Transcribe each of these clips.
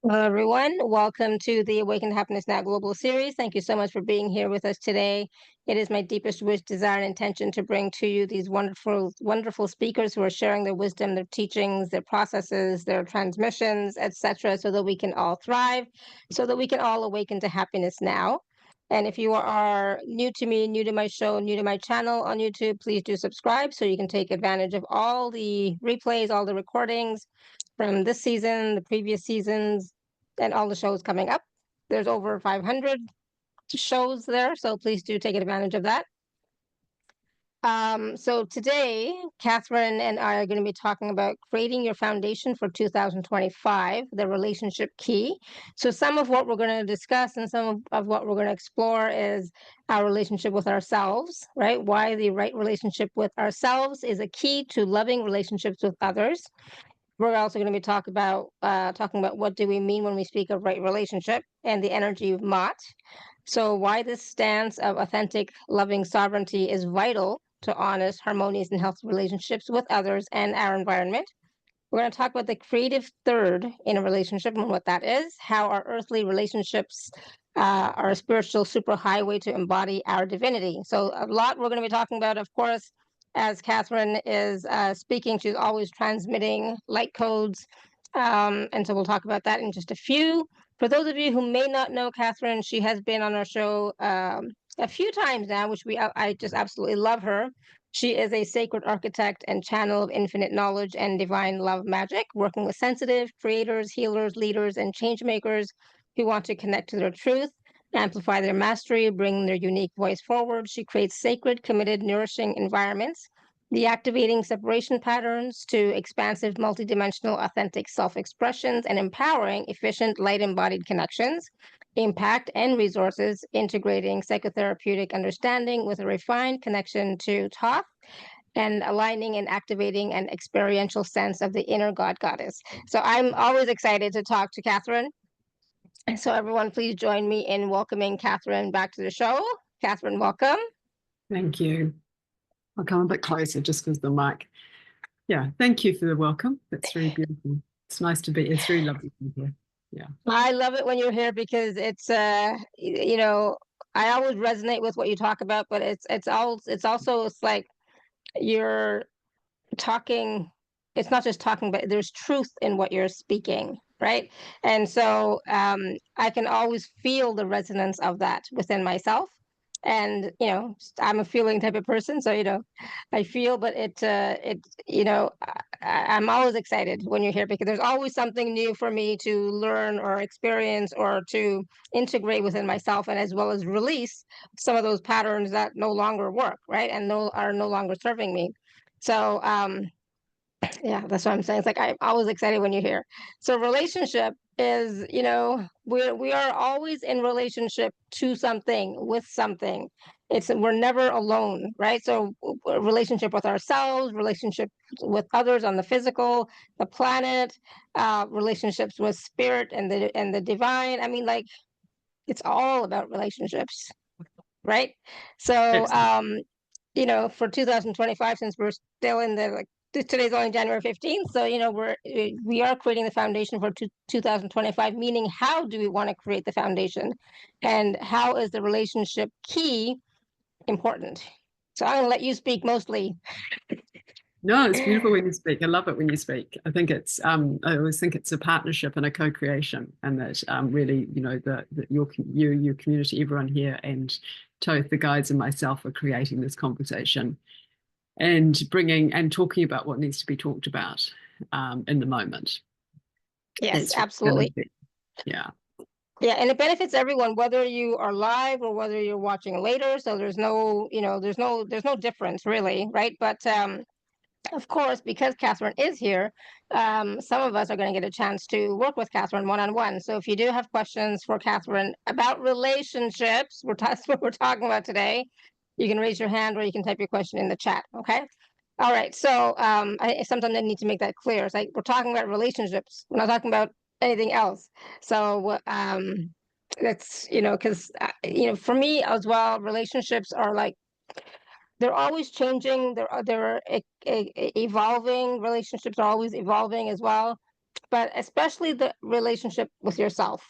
Hello, everyone. Welcome to the Awaken to Happiness Now Global Series. Thank you so much for being here with us today. It is my deepest wish, desire, and intention to bring to you these wonderful, wonderful speakers who are sharing their wisdom, their teachings, their processes, their transmissions, etc., so that we can all thrive, so that we can all awaken to happiness now. And if you are new to me, new to my show, new to my channel on YouTube, please do subscribe so you can take advantage of all the replays, all the recordings from this season, the previous seasons, and all the shows coming up. There's over 500 shows there, so please do take advantage of that. So today, Catherine and I are going to be talking about creating your foundation for 2025, the relationship key. So some of what we're going to discuss and some of what we're going to explore is our relationship with ourselves, right? Why the right relationship with ourselves is a key to loving relationships with others. We're also going to be talking about what do we mean when we speak of right relationship and the energy of Mott. So why this stance of authentic, loving sovereignty is vital to honest, harmonious, and healthy relationships with others and our environment. We're going to talk about the creative third in a relationship and what that is, how our earthly relationships are a spiritual superhighway to embody our divinity. So a lot we're going to be talking about, of course, as Catherine is speaking, she's always transmitting light codes. And so we'll talk about that in just a few. For those of you who may not know Catherine, she has been on our show a few times now, which I just absolutely love her. She is a sacred architect and channel of infinite knowledge and divine love magic, working with sensitive creators, healers, leaders, and change makers who want to connect to their truth, amplify their mastery, bring their unique voice forward. She creates sacred, committed, nourishing environments, deactivating separation patterns to expansive, multidimensional, authentic self-expressions, and empowering efficient, light-embodied connections, impact, and resources, integrating psychotherapeutic understanding with a refined connection to Thoth, and aligning and activating an experiential sense of the inner God goddess. So I'm always excited to talk to Catherine. So everyone, please join me in welcoming Catherine back to the show. Catherine, welcome. Thank you. I'll come a bit closer just because the mic. Yeah, thank you for the welcome. That's really beautiful. It's nice to be. It's really lovely to be here. Yeah. I love it when you're here because it's I always resonate with what you talk about, but it's also it's like you're talking, it's not just talking, but there's truth in what you're speaking, right? And so I can always feel the resonance of that within myself. And I'm a feeling type of person, so I feel, but I'm always excited when you're here because there's always something new for me to learn or experience or to integrate within myself, and as well as release some of those patterns that no longer work, right? And are no longer serving me. So yeah, that's what I'm saying. It's like I'm always excited when you're here. So relationship is, we are always in relationship to something, with something. We're never alone, right? So relationship with ourselves, relationship with others on the physical, the planet, relationships with spirit and the divine. I mean, like, it's all about relationships, right? So for 2025, since we're still in the today's only January 15th, so we are creating the foundation for 2025, meaning how do we want to create the foundation, and how is the relationship key important? So I'm gonna let you speak mostly. No, it's beautiful when you speak. I love it when you speak. I think it's I always think it's a partnership and a co-creation, and that really, that your community, everyone here, and Toth, the guides, and myself are creating this conversation and bringing and talking about what needs to be talked about in the moment. Yes, absolutely. Yeah. Yeah, and it benefits everyone, whether you are live or whether you're watching later. So there's no difference really, right? But of course, because Catherine is here, some of us are going to get a chance to work with Catherine one-on-one. So if you do have questions for Catherine about relationships, that's what we're talking about today, you can raise your hand or you can type your question in the chat, okay? All right, so sometimes I need to make that clear. It's like we're talking about relationships. We're not talking about anything else. So that's, because, for me as well, relationships are like, they're always changing. They're evolving. Relationships are always evolving as well. but especially the relationship with yourself.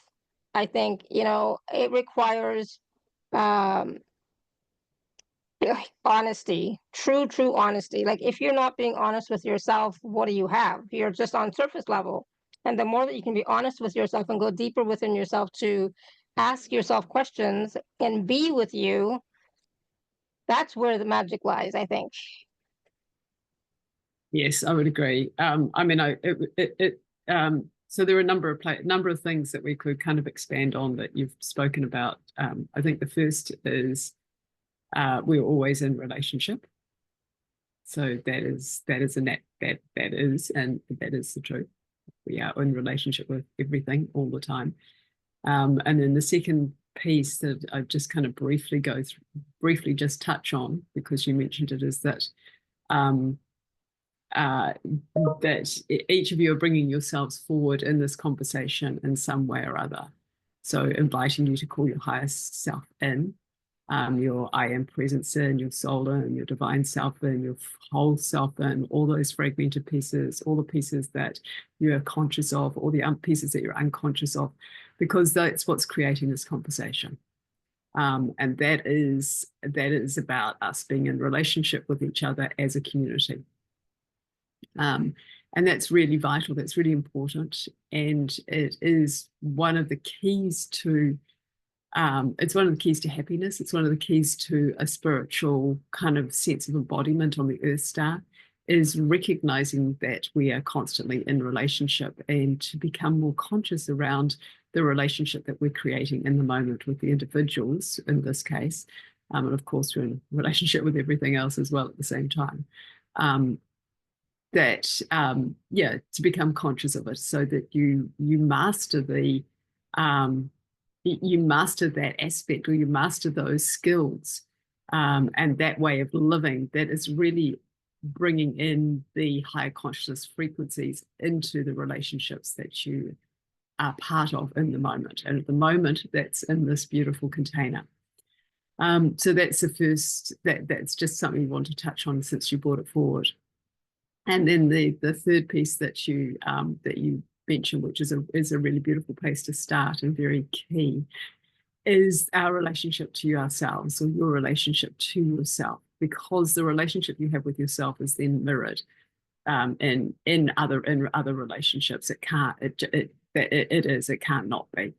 I think, it requires um, honesty, true honesty. Like, if you're not being honest with yourself, what do you have? You're just on surface level. And the more that you can be honest with yourself and go deeper within yourself to ask yourself questions and be with you, that's where the magic lies, I think. Yes, I would agree. I mean, so there are a number of things that we could kind of expand on that you've spoken about. I think the first is we're always in relationship. So that is the truth. We are in relationship with everything all the time. And then the second piece that I just kind of briefly just touch on, because you mentioned it, is that that each of you are bringing yourselves forward in this conversation in some way or other. So inviting you to call your highest self in, your I am presence in, your soul in, your divine self in, your whole self in, all those fragmented pieces, all the pieces that you are conscious of, all the pieces that you're unconscious of, because that's what's creating this conversation. And that is about us being in relationship with each other as a community. And that's really vital, that's really important. And it is one of the keys to happiness. It's one of the keys to a spiritual kind of sense of embodiment on the Earth Star, is recognizing that we are constantly in relationship, and to become more conscious around the relationship that we're creating in the moment with the individuals in this case. And of course, we're in relationship with everything else as well at the same time. To become conscious of it, so that you master you master that aspect, or you master those skills, and that way of living that is really bringing in the higher consciousness frequencies into the relationships that you are part of in the moment. And at the moment, that's in this beautiful container. So that's the first, that's just something you want to touch on since you brought it forward. And then the third piece that you mentioned, which is a really beautiful place to start and very key, is our relationship to ourselves, or your relationship to yourself, because the relationship you have with yourself is then mirrored in other relationships. It can't not be.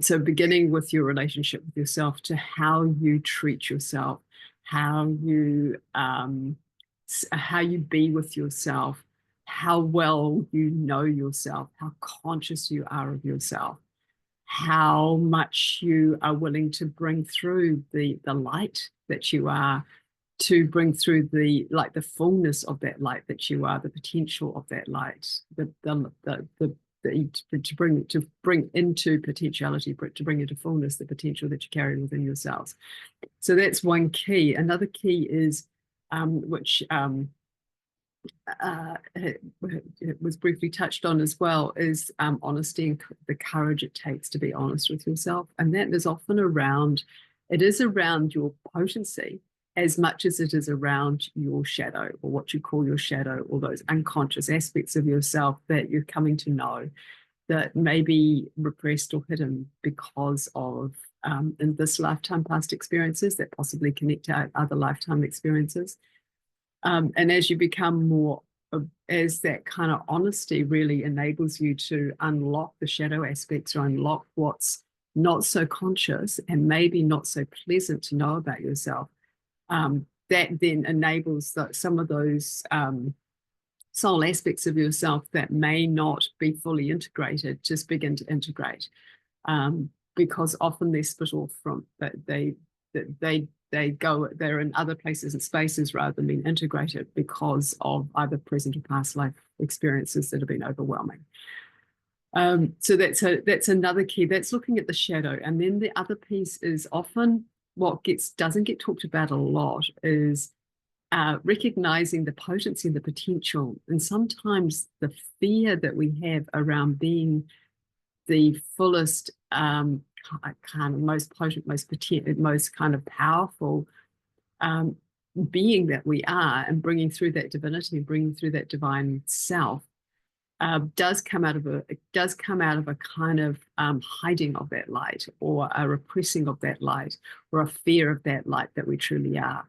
So beginning with your relationship with yourself, to how you treat yourself, how you be with yourself, how well you know yourself, how conscious you are of yourself, how much you are willing to bring through the light that you are, to bring through the fullness of that light that you are, the potential of that light, to bring into potentiality, to bring into fullness the potential that you carry within yourselves. So that's one key. Another key is which it was briefly touched on as well, is honesty and the courage it takes to be honest with yourself. And that is often around your potency as much as it is around your shadow, or what you call your shadow, or those unconscious aspects of yourself that you're coming to know, that may be repressed or hidden because of in this lifetime past experiences that possibly connect to other lifetime experiences. And as you become more, as that kind of honesty really enables you to unlock the shadow aspects, or unlock what's not so conscious and maybe not so pleasant to know about yourself, that then enables some of those soul aspects of yourself that may not be fully integrated just begin to integrate, because often they're split off from, they're in other places and spaces rather than being integrated because of either present or past life experiences that have been overwhelming. So that's another key. That's looking at the shadow. And then the other piece is often what doesn't get talked about a lot is recognizing the potency and the potential, and sometimes the fear that we have around being the fullest, kind of most potent, most kind of powerful being that we are, and bringing through that divinity and bringing through that divine self, does come out of a kind of hiding of that light, or a repressing of that light, or a fear of that light that we truly are.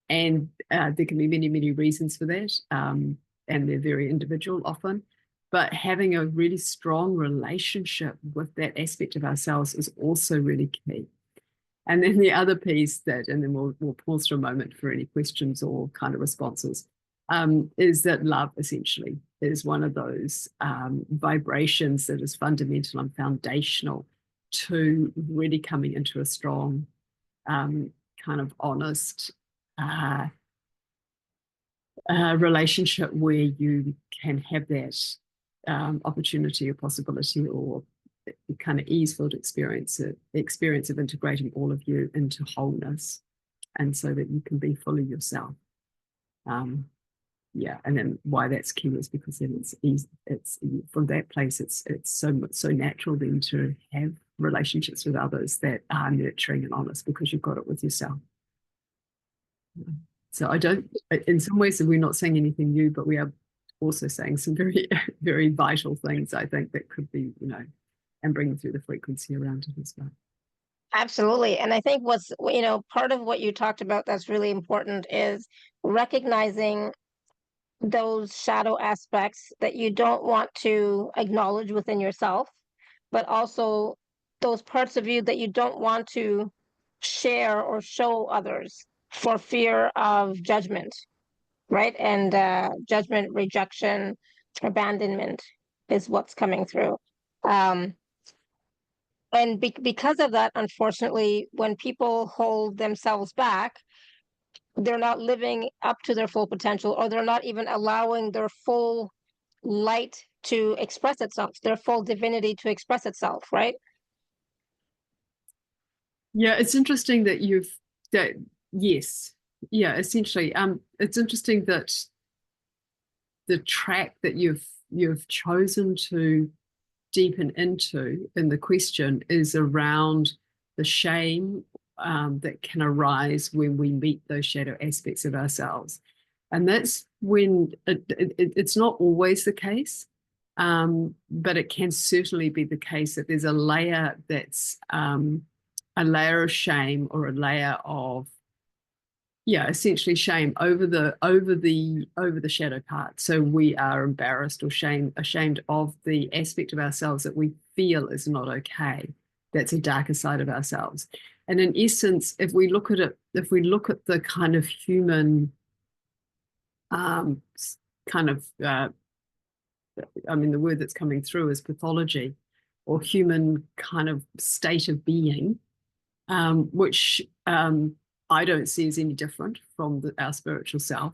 And there can be many, many reasons for that, and they're very individual often. But having a really strong relationship with that aspect of ourselves is also really key. And then the other piece and then we'll pause for a moment for any questions or kind of responses, is that love essentially is one of those vibrations that is fundamental and foundational to really coming into a strong, kind of honest relationship where you can have that opportunity or possibility or kind of ease-filled experience of integrating all of you into wholeness, and so that you can be fully yourself. Yeah, and then why that's key is because then it's easy. It's from that place. It's so natural then to have relationships with others that are nurturing and honest, because you've got it with yourself. So I don't. In some ways, we're not saying anything new, but we are also saying some very, very vital things, I think, that could be, and bringing through the frequency around it as well. Absolutely. And I think what's, part of what you talked about that's really important is recognizing those shadow aspects that you don't want to acknowledge within yourself, but also those parts of you that you don't want to share or show others for fear of judgment, right? And judgment, rejection, abandonment is what's coming through. And because of that, unfortunately, when people hold themselves back, they're not living up to their full potential, or they're not even allowing their full light to express itself, their full divinity to express itself, right? Yeah, it's interesting that yes. Yeah, essentially. It's interesting that the track that you've chosen to deepen into in the question is around the shame that can arise when we meet those shadow aspects of ourselves. And that's when it's not always the case, but it can certainly be the case that there's a layer that's a layer of shame, or a layer of essentially shame over the shadow part. So we are embarrassed or ashamed of the aspect of ourselves that we feel is not okay. That's a darker side of ourselves. And in essence, if we look at the kind of human the word that's coming through is pathology, or human kind of state of being, which I don't see as any different from our spiritual self.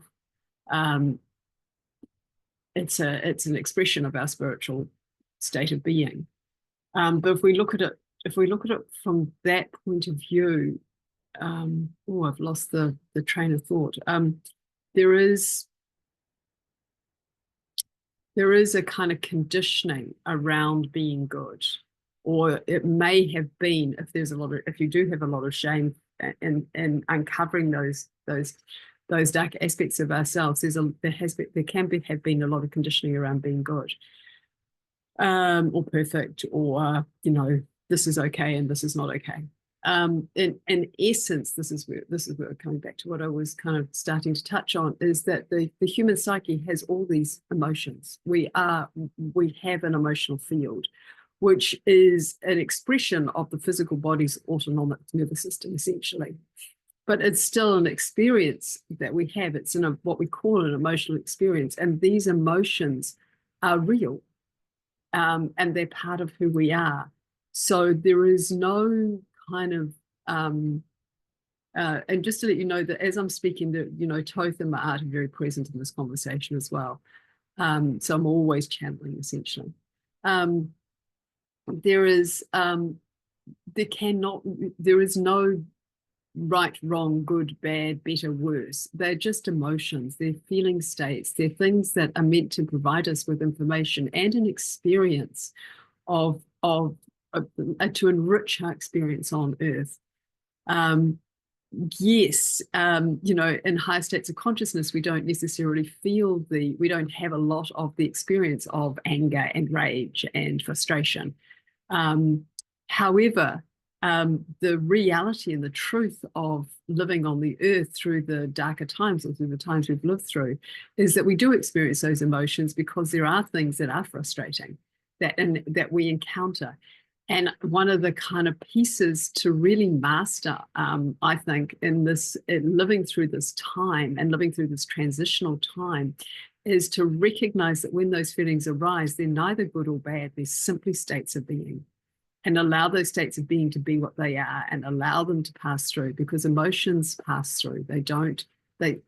It's an expression of our spiritual state of being. But if we look at it from that point of view, I've lost the train of thought. There is a kind of conditioning around being good, or it may have been, if you do have a lot of shame and uncovering those dark aspects of ourselves, there can have been a lot of conditioning around being good, or perfect, or this is okay and this is not okay. In essence, this is where we're coming back to what I was kind of starting to touch on, is that the human psyche has all these emotions. We have an emotional field, which is an expression of the physical body's autonomic nervous system, essentially. But it's still an experience that we have. It's what we call an emotional experience. And these emotions are real, and they're part of who we are. So there is no kind of, and just to let you know that as I'm speaking, Thoth and Ma'at are very present in this conversation as well. So I'm always channeling, essentially. There is no right, wrong, good, bad, better, worse. They're just emotions. They're feeling states. They're things that are meant to provide us with information and an experience to enrich our experience on Earth. yes, in higher states of consciousness, we don't necessarily we don't have a lot of the experience of anger and rage and frustration. However, the reality and the truth of living on the earth through the darker times, or through the times we've lived through, is that we do experience those emotions because there are things that are frustrating that we encounter. And one of the kind of pieces to really master, I think, in living through this time and living through this transitional time, is to recognize that when those feelings arise, they're neither good or bad. They're simply states of being, and allow those states of being to be what they are, and allow them to pass through, because emotions pass through. They don't. They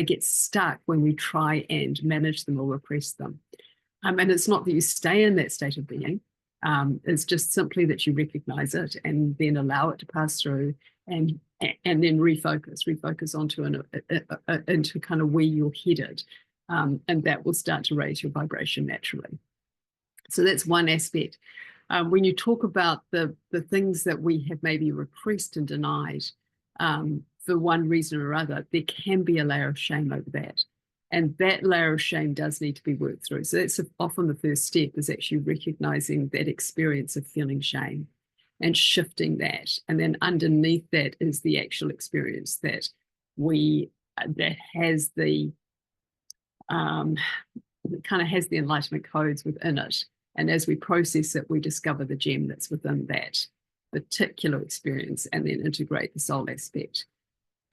get stuck when we try and manage them or repress them. And it's not that you stay in that state of being. It's just simply that you recognize it and then allow it to pass through, and then refocus onto into kind of where you're headed, and that will start to raise your vibration naturally. So that's one aspect. When you talk about the things that we have maybe repressed and denied, for one reason or other, there can be a layer of shame over that. And that layer of shame does need to be worked through. So that's often the first step, is actually recognizing that experience of feeling shame and shifting that. And then underneath that is the actual experience that has the kind of has the enlightenment codes within it. And as we process it, we discover the gem that's within that particular experience, and then integrate the soul aspect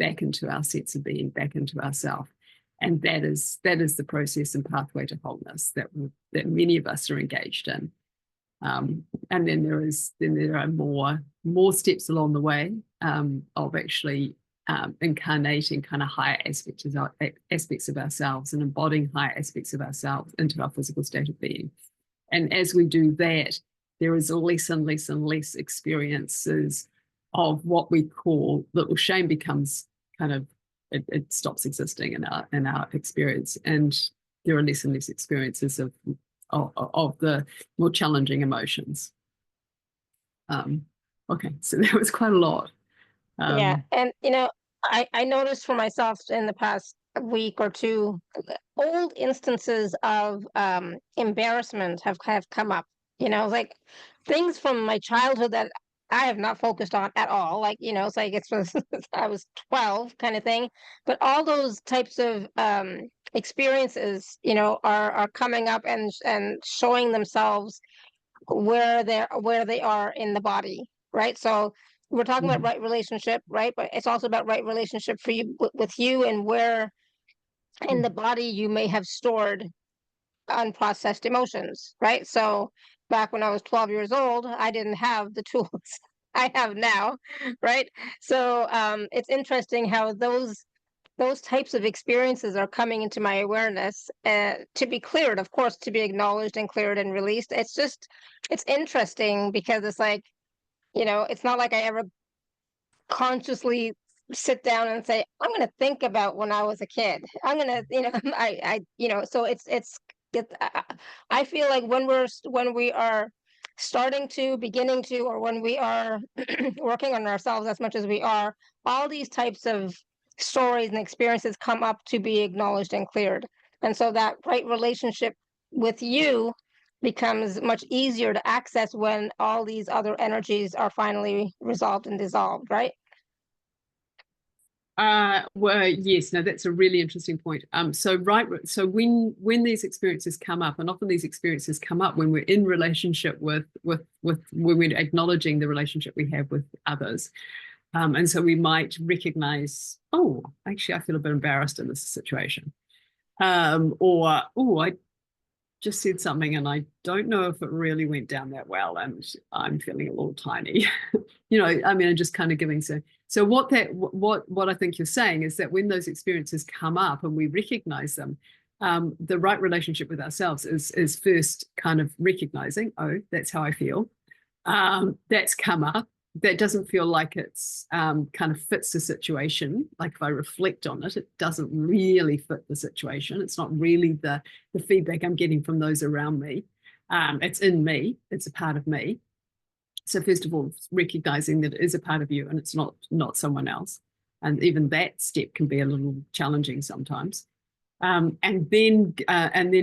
back into our sense of being, back into ourself. And that is the process and pathway to wholeness that many of us are engaged in. And then there are more steps along the way, of actually incarnating kind of higher aspects of ourselves, and embodying higher aspects of ourselves into our physical state of being. And as we do that, there is less and less and less experiences of what we call, little shame becomes kind of, it stops existing in our experience, and there are less and less experiences of the more challenging emotions. Okay, so that was quite a lot. Yeah, and I noticed for myself in the past week or two, old instances of embarrassment have come up. Like things from my childhood that I have not focused on at all. Like it's like it's I was 12 kind of thing. But all those types of experiences, are coming up and showing themselves where they are in the body, right? So we're talking about right relationship, right? But it's also about right relationship for you with you, and where in the body you may have stored unprocessed emotions, right? So back when I was 12 years old, I didn't have the tools I have now, right? So it's interesting how those types of experiences are coming into my awareness, to be cleared, of course, to be acknowledged and cleared and released. It's interesting because it's like, it's not like I ever consciously sit down and say, I'm going to think about when I was a kid. I'm going to, so I feel like when we are beginning to, or when we are working on ourselves as much as we are, all these types of stories and experiences come up to be acknowledged and cleared. And so that right relationship with you becomes much easier to access when all these other energies are finally resolved and dissolved, right? Well, yes, no, that's a really interesting point. So when these experiences come up, and often these experiences come up when we're in relationship with when we're acknowledging the relationship we have with others. And so we might recognize, oh, actually, I feel a bit embarrassed in this situation. Or, oh, I just said something and I don't know if it really went down that well, and I'm feeling a little tiny. I'm just kind of giving so what I think you're saying is that when those experiences come up and we recognize them, the right relationship with ourselves is first kind of recognizing, oh, that's how I feel. That's come up. That doesn't feel like it's kind of fits the situation. Like if I reflect on it, it doesn't really fit the situation. It's not really the feedback I'm getting from those around me. It's in me. It's a part of me. So first of all, recognizing that it is a part of you and it's not someone else. And even that step can be a little challenging sometimes. And then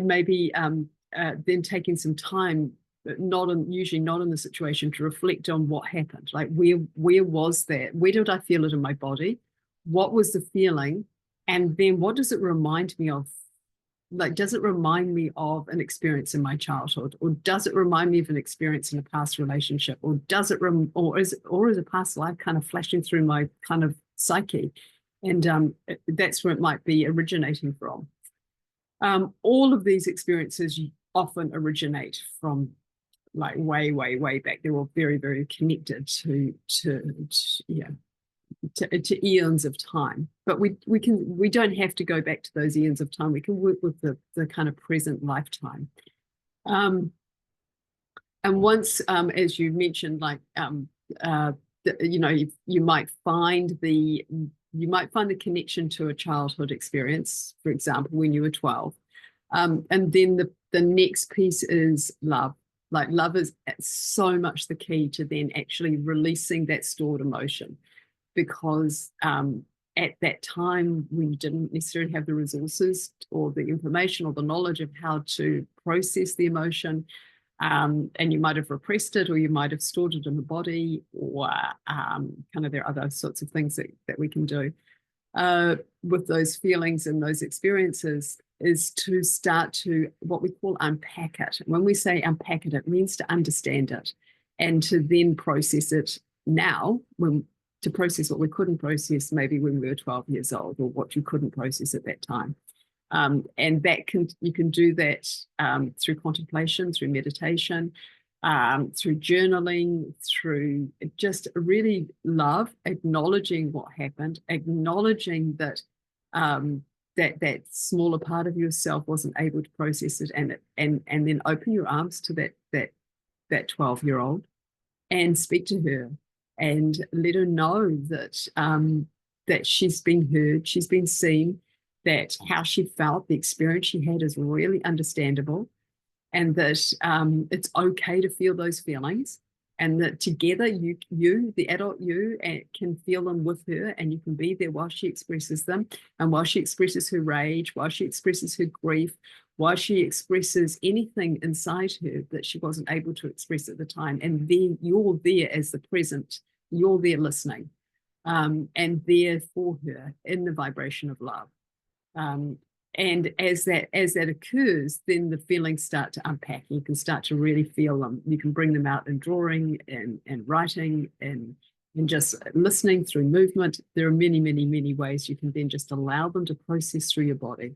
maybe then taking some time, usually not in the situation, to reflect on what happened. Like, where was that? Where did I feel it in my body? What was the feeling? And then what does it remind me of? Like, does it remind me of an experience in my childhood, or does it remind me of an experience in a past relationship, or does it or is a past life kind of flashing through my kind of psyche? And that's where it might be originating from. All of these experiences often originate from, like, way, way, way back. They're all very, very connected to eons of time. But we don't have to go back to those eons of time. We can work with the kind of present lifetime. And once, as you mentioned, like, you might find the connection to a childhood experience, for example, when you were 12. And then the next piece is love. Like, love is so much the key to then actually releasing that stored emotion, because at that time, when you didn't necessarily have the resources or the information or the knowledge of how to process the emotion, and you might have repressed it, or you might have stored it in the body, or kind of there are other sorts of things that we can do with those feelings and those experiences, is to start to what we call unpack it. When we say unpack it, it means to understand it and to then process it now, to process what we couldn't process maybe when we were 12 years old, or what you couldn't process at that time. And you can do that through contemplation, through meditation, through journaling, through just really love, acknowledging what happened, acknowledging that that smaller part of yourself wasn't able to process it, and then open your arms to that 12-year-old and speak to her and let her know that that she's been heard, she's been seen, that how she felt, the experience she had, is really understandable, and that it's okay to feel those feelings, and that together you, the adult you, can feel them with her, and you can be there while she expresses them, and while she expresses her rage, while she expresses her grief, while she expresses anything inside her that she wasn't able to express at the time. And then you're there as the present, you're there listening, and there for her in the vibration of love. And as that occurs, then the feelings start to unpack. You can start to really feel them. You can bring them out in drawing and writing and just listening through movement. There are many, many, many ways you can then just allow them to process through your body.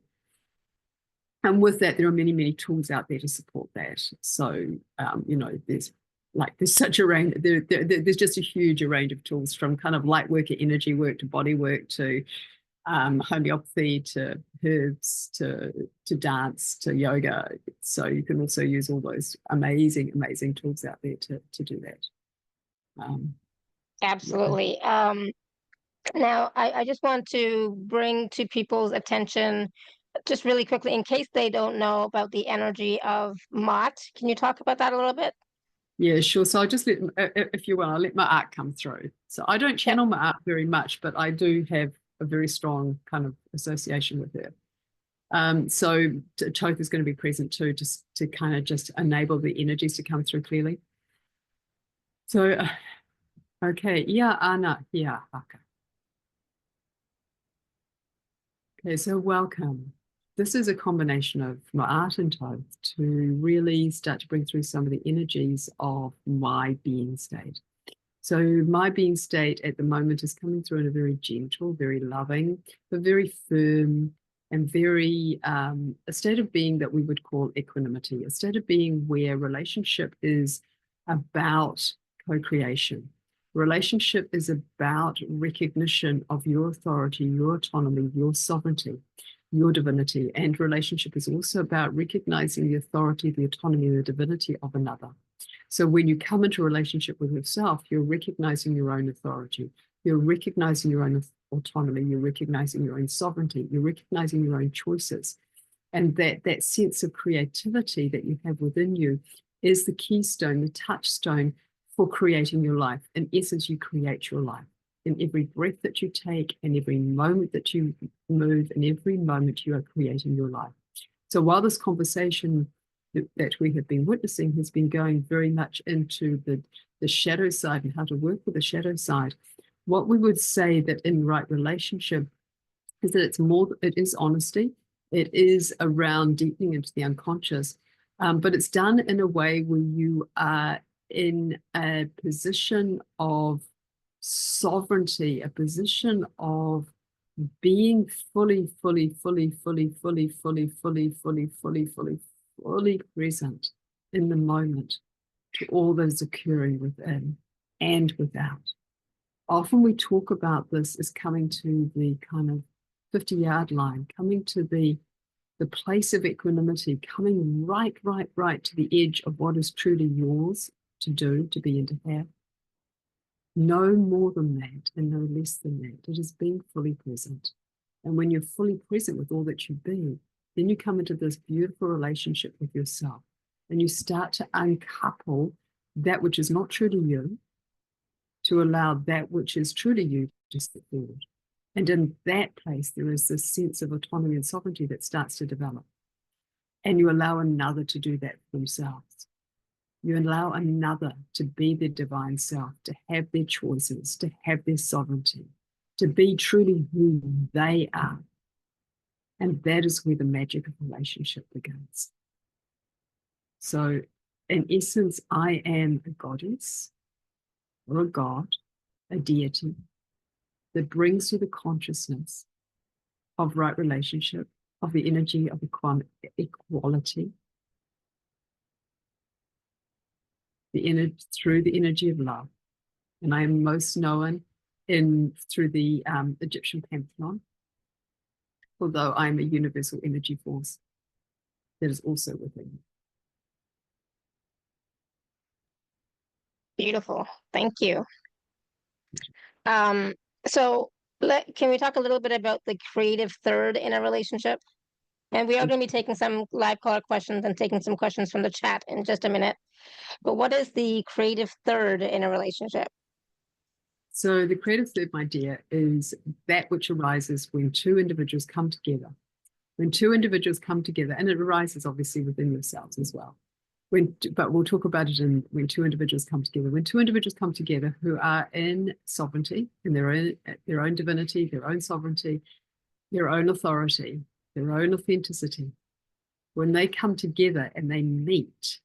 And with that, there are many, many tools out there to support that. So, there's such a range. There's just a huge range of tools, from kind of light work, energy work, to body work, to homeopathy, to herbs, to dance, to yoga. So you can also use all those amazing, amazing tools out there to do that. Absolutely. Yeah. Now, I just want to bring to people's attention, just really quickly, in case they don't know about the energy of Mott. Can you talk about that a little bit? Yeah, sure. So I'll just if you will, I'll let my art come through. So I don't channel my art very much, but I do have a very strong kind of association with her. So Toth is going to be present too, just to kind of just enable the energies to come through clearly. So, okay, yeah, Anna, yeah, okay. Okay, so welcome. This is a combination of my art and Toth to really start to bring through some of the energies of my being state. So my being state at the moment is coming through in a very gentle, very loving, but very firm, and very a state of being that we would call equanimity, a state of being where relationship is about co-creation. Relationship is about recognition of your authority, your autonomy, your sovereignty, your divinity. And relationship is also about recognizing the authority, the autonomy, the divinity of another. So when you come into a relationship with yourself, you're recognizing your own authority, you're recognizing your own autonomy, you're recognizing your own sovereignty, you're recognizing your own choices. And that sense of creativity that you have within you is the keystone, the touchstone for creating your life. In essence, you create your life. in every breath that you take, and every moment that you move, and every moment you are creating your life. So while this conversation that we have been witnessing has been going very much into the shadow side and how to work with the shadow side, what we would say that in right relationship is that it is honesty. It is around deepening into the unconscious, but it's done in a way where you are in a position of sovereignty, a position of being fully present in the moment to all that is occurring within and without. Often we talk about this as coming to the kind of 50-yard line, coming to the place of equanimity, coming right to the edge of what is truly yours to do, to be, and to have. No more than that and no less than that. It is being fully present. And when you're fully present with all that you be, then you come into this beautiful relationship with yourself, and you start to uncouple that which is not truly you to allow that which is truly you to step forward. And in that place, there is this sense of autonomy and sovereignty that starts to develop. And you allow another to do that for themselves. You allow another to be their divine self, to have their choices, to have their sovereignty, to be truly who they are. And that is where the magic of relationship begins. So, in essence, I am a goddess or a god, a deity that brings you the consciousness of right relationship, of the energy of equality, through the energy of love. And I am most known through the Egyptian pantheon, although I'm a universal energy force that is also within you. Beautiful. Thank you. So can we talk a little bit about the creative third in a relationship? And we are going to be taking some live caller questions and taking some questions from the chat in just a minute. But what is the creative third in a relationship? So the creative third, my dear, is that which arises when two individuals come together. When two individuals come together, and it arises obviously within yourselves as well. But we'll talk about it when two individuals come together. When two individuals come together who are in sovereignty, in their own divinity, their own sovereignty, their own authority, their own authenticity, when they come together and they meet,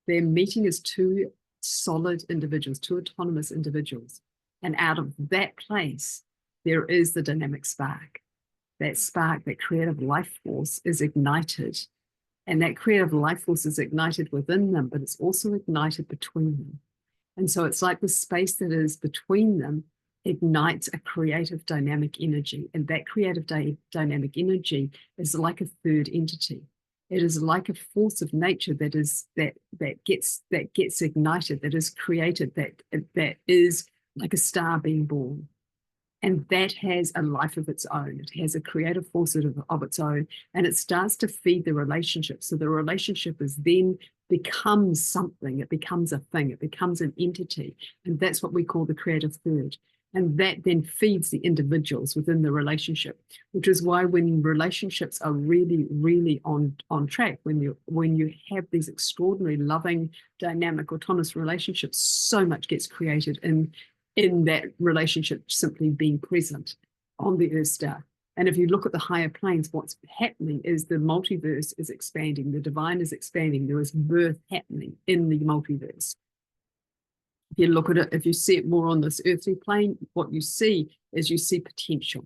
their meeting is two solid individuals, two autonomous individuals. And out of that place, there is the dynamic spark. That spark, that creative life force is ignited. And that creative life force is ignited within them, but it's also ignited between them. And so it's like the space that is between them ignites a creative dynamic energy. And that creative dynamic energy is like a third entity. It is like a force of nature that gets ignited, that is created, that is like a star being born. And that has a life of its own. It has a creative force of its own, and it starts to feed the relationship. So the relationship is then becomes something. It becomes a thing. It becomes an entity. And that's what we call the creative third. And that then feeds the individuals within the relationship, which is why when relationships are really, really on track, when you have these extraordinary, loving, dynamic, autonomous relationships, so much gets created in that relationship simply being present on the Earth star. And if you look at the higher planes, what's happening is the multiverse is expanding, the divine is expanding, there is birth happening in the multiverse. If you look at it, if you see it more on this earthly plane, what you see is you see potential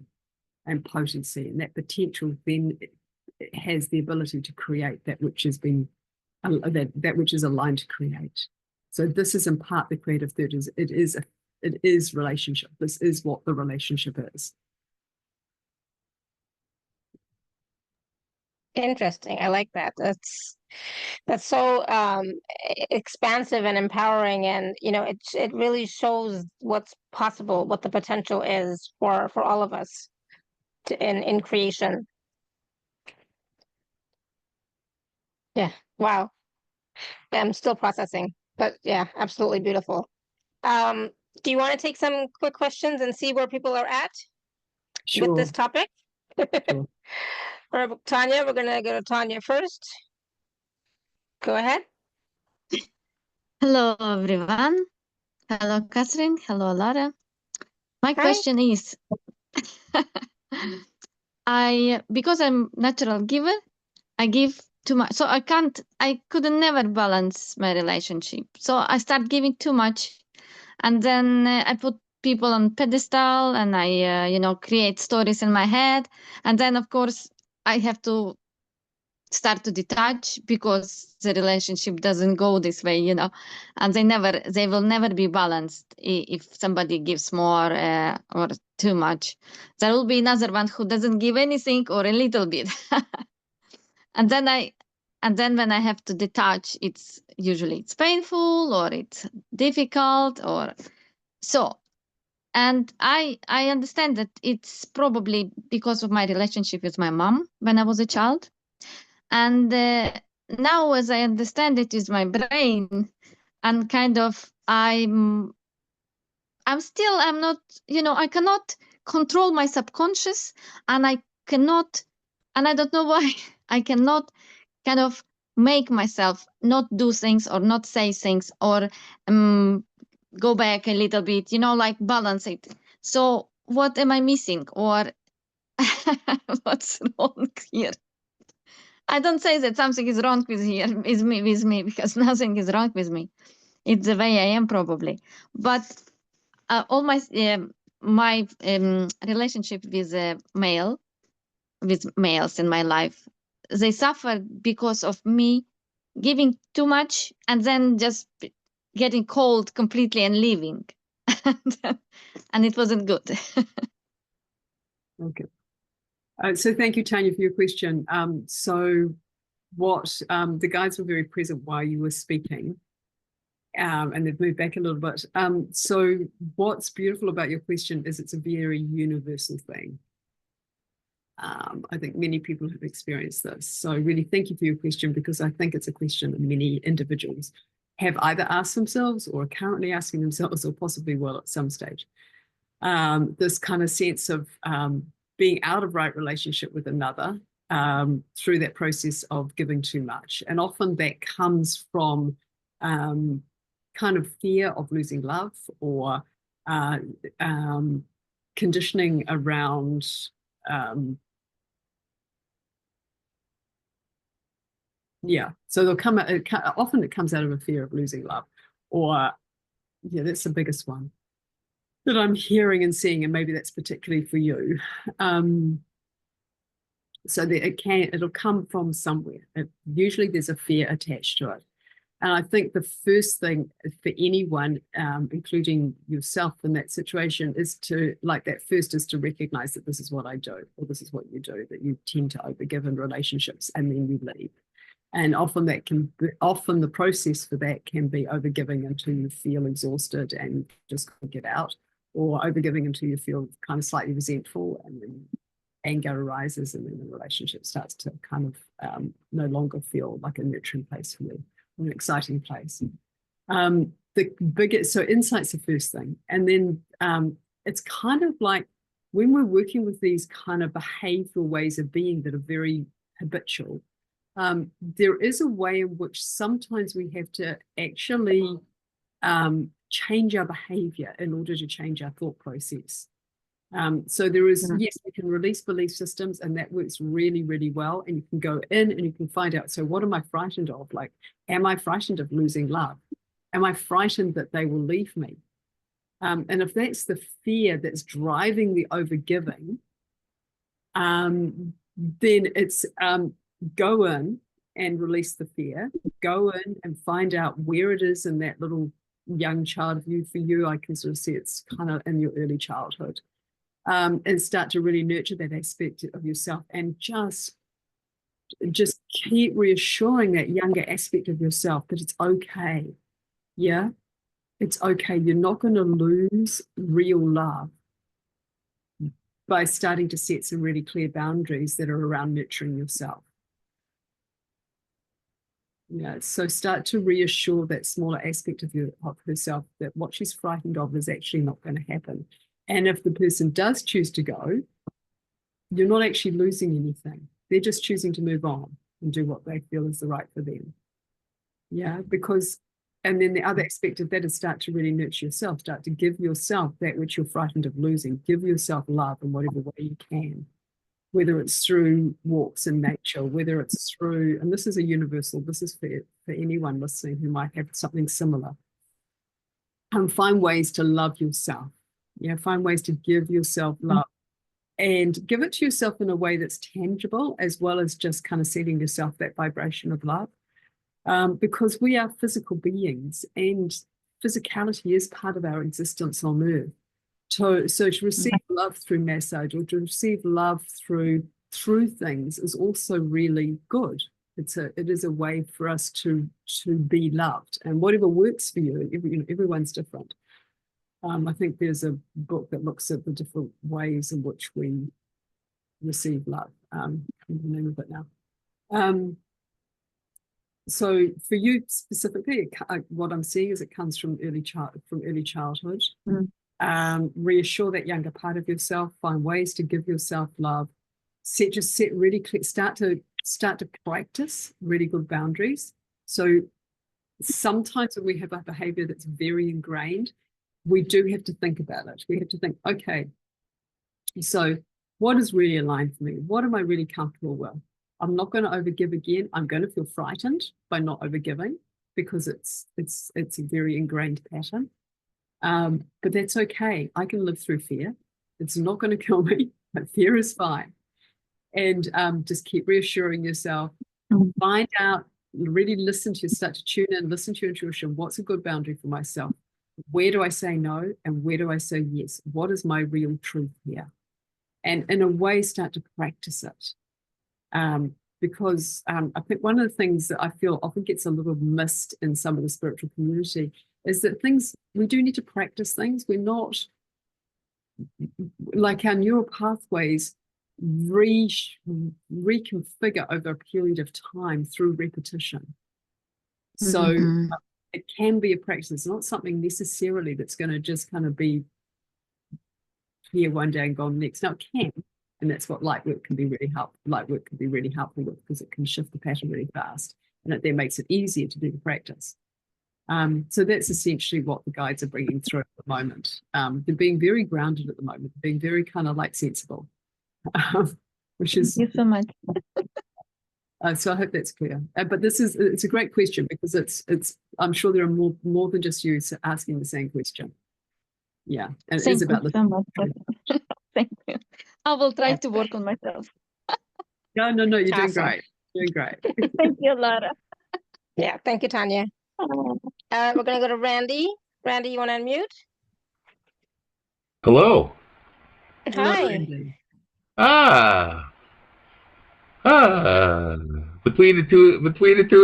and potency, and that potential then has the ability to create that which has been that which is aligned to create. So this is in part the creative third. It is relationship. This is what the relationship is. Interesting. I like that. That's so expansive and empowering, and it really shows what's possible, what the potential is for all of us in creation. Yeah. Wow. I'm still processing, but yeah, absolutely beautiful. Do you want to take some quick questions and see where people are at with this Sure. topic? Sure. Or Tanya, we're going to go to Tanya first. Go ahead. Hello, everyone. Hello, Catherine. Hello, Lara. My Hi. question is, because I'm natural giver, I give too much. So I could never balance my relationship. So I start giving too much. And then I put people on pedestal and I, create stories in my head. And then, of course, I have to start to detach because the relationship doesn't go this way, and they will never be balanced if somebody gives more or too much. There will be another one who doesn't give anything or a little bit. and then when I have to detach, it's painful or it's difficult or so. And I understand that it's probably because of my relationship with my mom when I was a child. And now, as I understand it, is my brain, and kind of I'm not, I cannot control my subconscious, and I cannot, and I don't know why I cannot kind of make myself not do things or not say things or go back a little bit, like balance it. So what am I missing, or what's wrong here? I don't say that something is wrong with me, because nothing is wrong with me. It's the way I am, probably. But all my relationship with males in my life, they suffer because of me giving too much and then just getting cold completely and leaving, and it wasn't good. Okay. So thank you, Tanya, for your question. So what the guides were very present while you were speaking, and they've moved back a little bit. So what's beautiful about your question is it's a very universal thing. I think many people have experienced this. So really thank you for your question, because I think it's a question that many individuals have either asked themselves or are currently asking themselves, or possibly will at some stage. This kind of sense of being out of right relationship with another through that process of giving too much. And often that comes from kind of fear of losing love, or conditioning around so they'll come out, often it comes out of a fear of losing love, or that's the biggest one that I'm hearing and seeing, and maybe that's particularly for you. So that it'll come from somewhere. Usually there's a fear attached to it. And I think the first thing for anyone, including yourself in that situation, is to recognize that this is what I do, or this is what you do, that you tend to overgive in relationships and then you leave. And often the process for that can be overgiving until you feel exhausted and just get out, or overgiving until you feel kind of slightly resentful, and then anger arises, and then the relationship starts to kind of no longer feel like a nurturing place for you, an exciting place. So insight's the first thing. And then it's kind of like when we're working with these kind of behavioral ways of being that are very habitual, there is a way in which sometimes we have to actually change our behavior in order to change our thought process. So there is, yes, we can release belief systems, and that works really, really well. And you can go in and you can find out, so what am I frightened of? Like, am I frightened of losing love? Am I frightened that they will leave me? And if that's the fear that's driving the overgiving, then it's go in and release the fear. Go in and find out where it is in that little young child view. For you, I can sort of see it's kind of in your early childhood. And start to really nurture that aspect of yourself, and just keep reassuring that younger aspect of yourself that it's okay. Yeah, it's okay. You're not going to lose real love by starting to set some really clear boundaries that are around nurturing yourself. Yeah, so start to reassure that smaller aspect of herself that what she's frightened of is actually not going to happen. And if the person does choose to go, you're not actually losing anything. They're just choosing to move on and do what they feel is the right for them. Yeah, because, and then the other aspect of that is start to really nurture yourself, start to give yourself that which you're frightened of losing, give yourself love in whatever way you can, whether it's through walks in nature, whether it's through, and this is a universal, this is for anyone listening who might have something similar. Find ways to love yourself. Yeah, find ways to give yourself love. And give it to yourself in a way that's tangible, as well as just kind of sending yourself that vibration of love. Because we are physical beings, and physicality is part of our existence on earth. So to receive love through massage, or to receive love through things, is also really good. It is a way for us to be loved, and whatever works for you, everyone's different. I think there's a book that looks at the different ways in which we receive love. I can't remember the name of it now. So for you specifically, what I'm seeing is it comes from early childhood. Reassure that younger part of yourself. Find ways to give yourself love. Start to practice really good boundaries. So sometimes when we have a behavior that's very ingrained, we do have to think about it. We have to think, okay, so what is really aligned for me? What am I really comfortable with? I'm not going to overgive again. I'm going to feel frightened by not overgiving because it's a very ingrained pattern. But that's okay. I can live through fear. It's not going to kill me, but fear is fine. And just keep reassuring yourself. Find out, really start to tune in, listen to your intuition. What's a good boundary for myself? Where do I say no and where do I say yes? What is my real truth here? And in a way, start to practice it. Because I think one of the things that I feel often gets a little missed in some of the spiritual community is that we do need to practice things. We're not, like our neural pathways reconfigure over a period of time through repetition. So it can be a practice. It's not something necessarily that's going to just kind of be here one day and gone next. Now it can, and that's what light work can be really helpful. Light work can be really helpful with, because it can shift the pattern really fast, and it then makes it easier to do the practice. So that's essentially what the guides are bringing through at the moment. They're being very grounded at the moment, being very kind of like sensible, which is. Thank you so much. So I hope that's clear. But it's a great question, because it's I'm sure there are more than just you asking the same question. Yeah, and it is about Thank you so much. Thank you. I will try to work on myself. No, you're doing Awesome. great. Doing great. Thank you, Laura. Yeah, thank you, Tanya. We're going to go to Randy. Randy, you want to unmute? Hello. Hello, Hi. Randy. Between the two of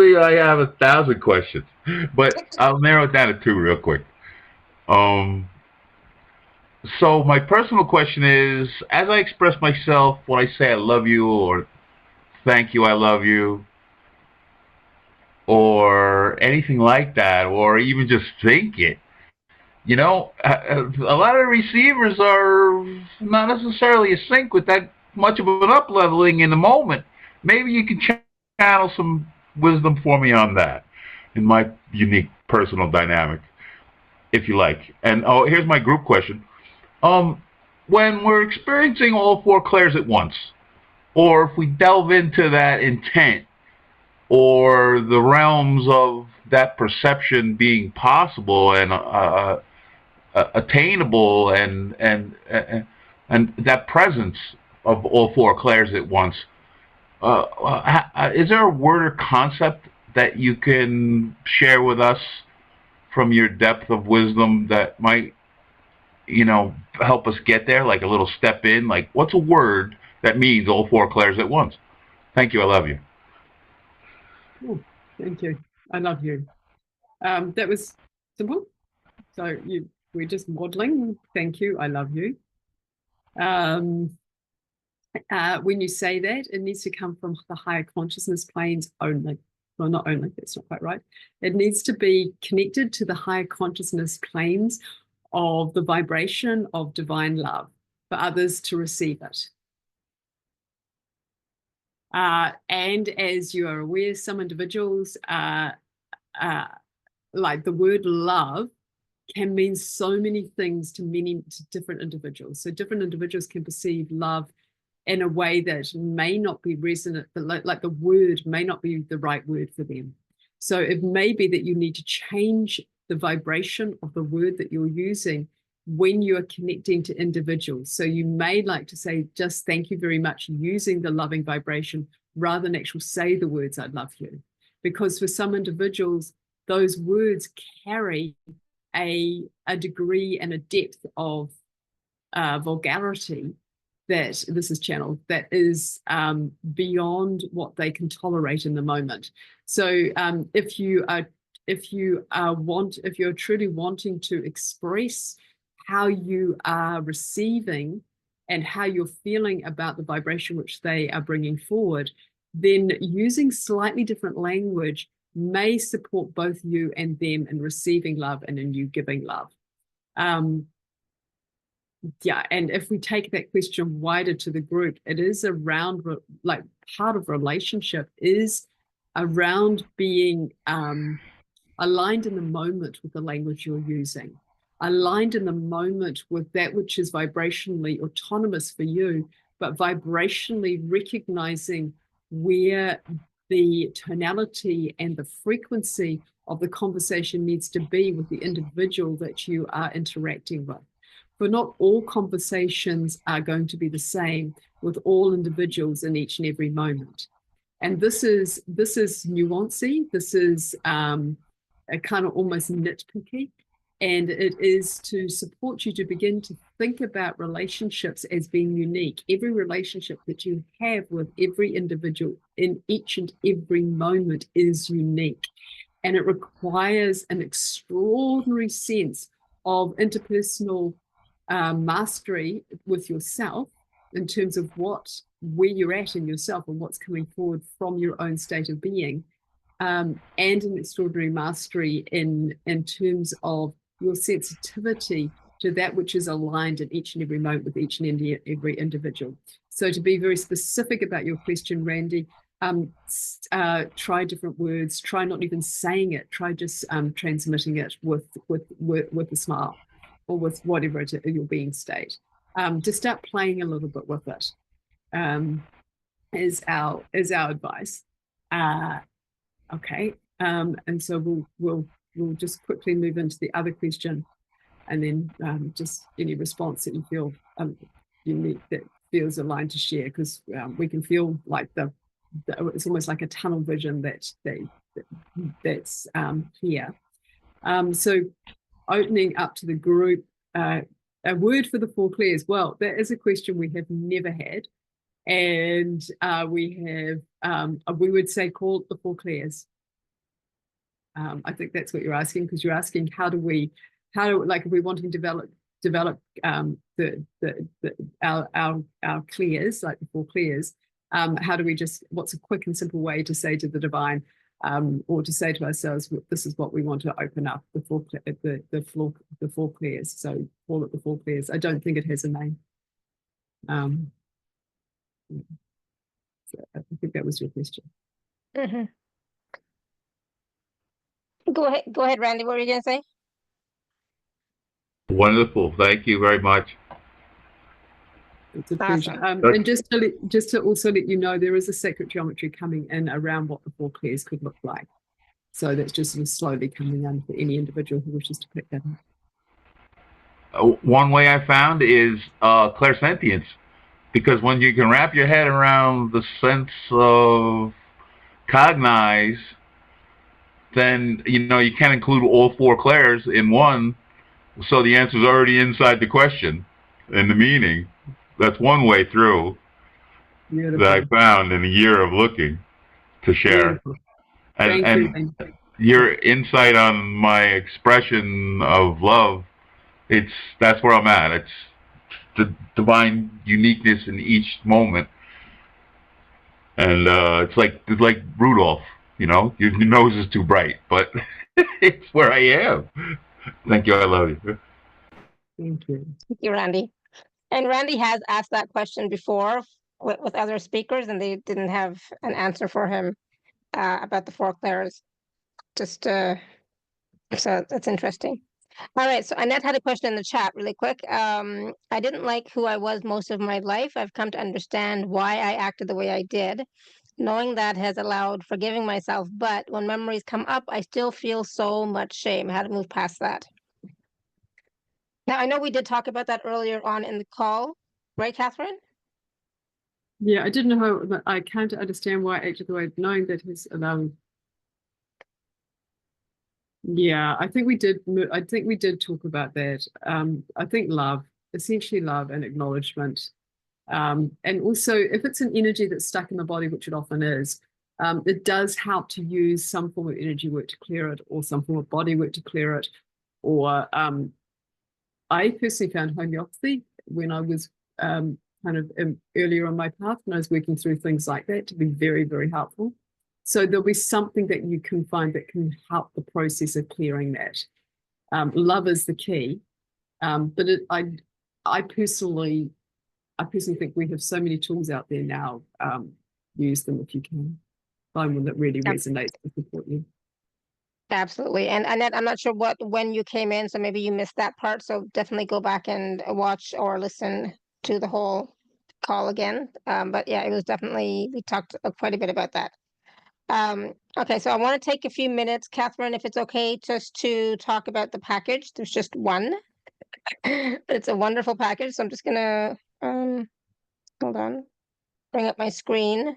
you, I have 1,000 questions, but I'll narrow it down to 2 real quick. So my personal question is, as I express myself when I say I love you, or thank you, I love you, or anything like that, or even just think it, a lot of the receivers are not necessarily in sync with that much of an up-leveling in the moment. Maybe you can channel some wisdom for me on that in my unique personal dynamic, if you like. And here's my group question. When we're experiencing all 4 clairs at once, or if we delve into that intent, or the realms of that perception being possible and attainable, and that presence of all 4 clairs at once, is there a word or concept that you can share with us from your depth of wisdom that might, help us get there, like a little step in? Like, what's a word that means all 4 clairs at once? Thank you. I love you. Oh, thank you. I love you. That was simple. So we're just modeling. Thank you. I love you. When you say that, it needs to come from the higher consciousness planes only. well, not only, that's not quite right. It needs to be connected to the higher consciousness planes of the vibration of divine love for others to receive it. And as you are aware, some individuals, like the word love can mean so many things to different individuals. So different individuals can perceive love in a way that may not be resonant, like the word may not be the right word for them. So it may be that you need to change the vibration of the word that you're using when you are connecting to individuals. So you may like to say, just thank you very much, using the loving vibration rather than actually say the words, I love you. Because for some individuals, those words carry a degree and a depth of vulgarity that this is channeled, that is beyond what they can tolerate in the moment. So if you're truly wanting to express how you are receiving and how you're feeling about the vibration which they are bringing forward, then using slightly different language may support both you and them in receiving love and in you giving love. Yeah, and if we take that question wider to the group, it is around, like, part of relationship is around being aligned in the moment with the language you're using, aligned in the moment with that which is vibrationally autonomous for you, but vibrationally recognizing where the tonality and the frequency of the conversation needs to be with the individual that you are interacting with. But not all conversations are going to be the same with all individuals in each and every moment. And this is nuancy. This is a kind of almost nitpicky. And it is to support you to begin to think about relationships as being unique. Every relationship that you have with every individual in each and every moment is unique. And it requires an extraordinary sense of interpersonal mastery with yourself in terms of where you're at in yourself and what's coming forward from your own state of being, and an extraordinary mastery in terms of your sensitivity to that which is aligned in each and every moment with each and every individual. So to be very specific about your question, Randy, try different words, try not even saying it, try just transmitting it with a smile, or with whatever your being state. Just start playing a little bit with it, is our advice. Okay, and so we'll just quickly move into the other question, and then just any response that you feel unique that feels aligned to share, because we can feel like it's almost like a tunnel vision that's here. So opening up to the group, a word for the four clears. Well, that is a question we have never had, and we would say call it the four clears. I think that's what you're asking, because you're asking how do like if we want to develop our clears, like the four clears, how do we what's a quick and simple way to say to the divine, or to say to ourselves, this is what we want to open up, the four clears. So call it the four clears. I don't think it has a name. So I think that was your question. Mm-hmm. Go ahead, Randy. What were you going to say? Wonderful. Thank you very much. It's a pleasure. Awesome. And just to also let you know, there is a sacred geometry coming in around what the four clears could look like. So that's just sort of slowly coming in for any individual who wishes to pick that up. One way I found is clairsentience, because when you can wrap your head around the sense of cognize, then you can't include all four clairs in one, so the answer is already inside the question and the meaning. That's one way through. Beautiful. That I found in a year of looking to share. And your insight on my expression of love, that's where I'm at. It's the divine uniqueness in each moment. And it's like Rudolph. You know, your nose is too bright, but it's where I am. Thank you. I love you. Thank you. Thank you, Randy. And Randy has asked that question before with other speakers, and they didn't have an answer for him about the four clairs. Just so that's interesting. All right, so Annette had a question in the chat really quick. I didn't like who I was most of my life. I've come to understand why I acted the way I did. Knowing that has allowed forgiving myself, but when memories come up, I still feel so much shame. How to move past that. Now, I know we did talk about that earlier on in the call, right, Catherine? Yeah, I didn't know how, but I can't understand why I acted the way, knowing that has allowed. Yeah, I think we did talk about that. I think love, essentially love and acknowledgement. And also, if it's an energy that's stuck in the body, which it often is, it does help to use some form of energy work to clear it, or some form of body work to clear it. Or I personally found homeopathy when I was kind of earlier on my path, when I was working through things like that, to be very, very helpful. So there'll be something that you can find that can help the process of clearing that. Love is the key, but I personally think we have so many tools out there now. Use them if you can. Find one that really resonates to support you. Absolutely. And Annette, I'm not sure when you came in, so maybe you missed that part. So definitely go back and watch or listen to the whole call again. But yeah, it was definitely, we talked quite a bit about that. Okay, so I want to take a few minutes, Catherine, if it's okay, just to talk about the package. There's just one. It's a wonderful package. So I'm just gonna hold on, bring up my screen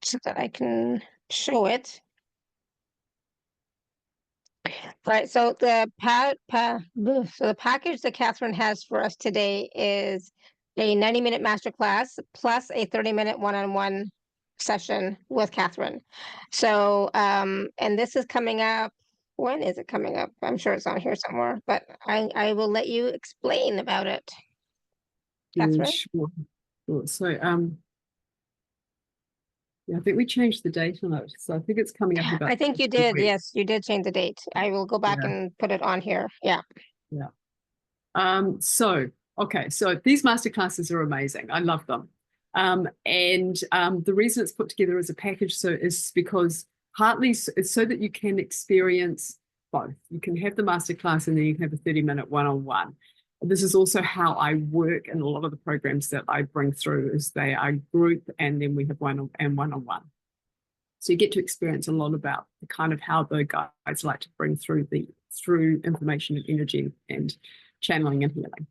so that I can show it. Right, so the package that Catherine has for us today is a 90-minute masterclass plus a 30-minute one-on-one session with Catherine. So, and this is coming up. When is it coming up? I'm sure it's on here somewhere, but I will let you explain about it, Catherine. Sure. So, yeah, I think we changed the date on it. So I think it's coming up in about. I think you did. Yes, you did change the date. I will go back and put it on here. Yeah. Yeah. So these masterclasses are amazing. I love them. And the reason it's put together as a package is because partly it's so that you can experience both. You can have the masterclass and then you can have a 30-minute one-on-one. This is also how I work in a lot of the programs that I bring through, is they are group and then we have one-on-one. So you get to experience a lot about the kind of how the guides like to bring through information and energy and channeling and healing.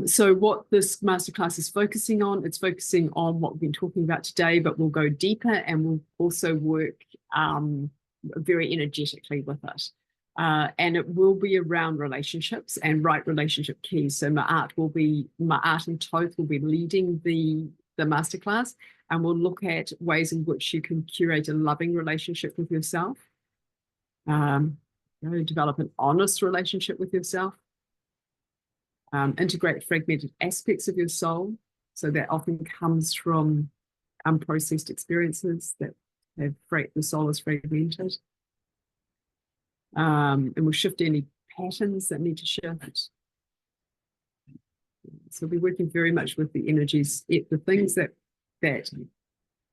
So what this masterclass is focusing on, it's focusing on what we've been talking about today, but we'll go deeper and we'll also work very energetically with it. And it will be around relationships and right relationship keys. So my art and Toth will be leading the masterclass, and we'll look at ways in which you can curate a loving relationship with yourself, develop an honest relationship with yourself, integrate fragmented aspects of your soul. So that often comes from unprocessed experiences that have the soul is fragmented. And we'll shift any patterns that need to shift. So we're working very much with the energies, the things that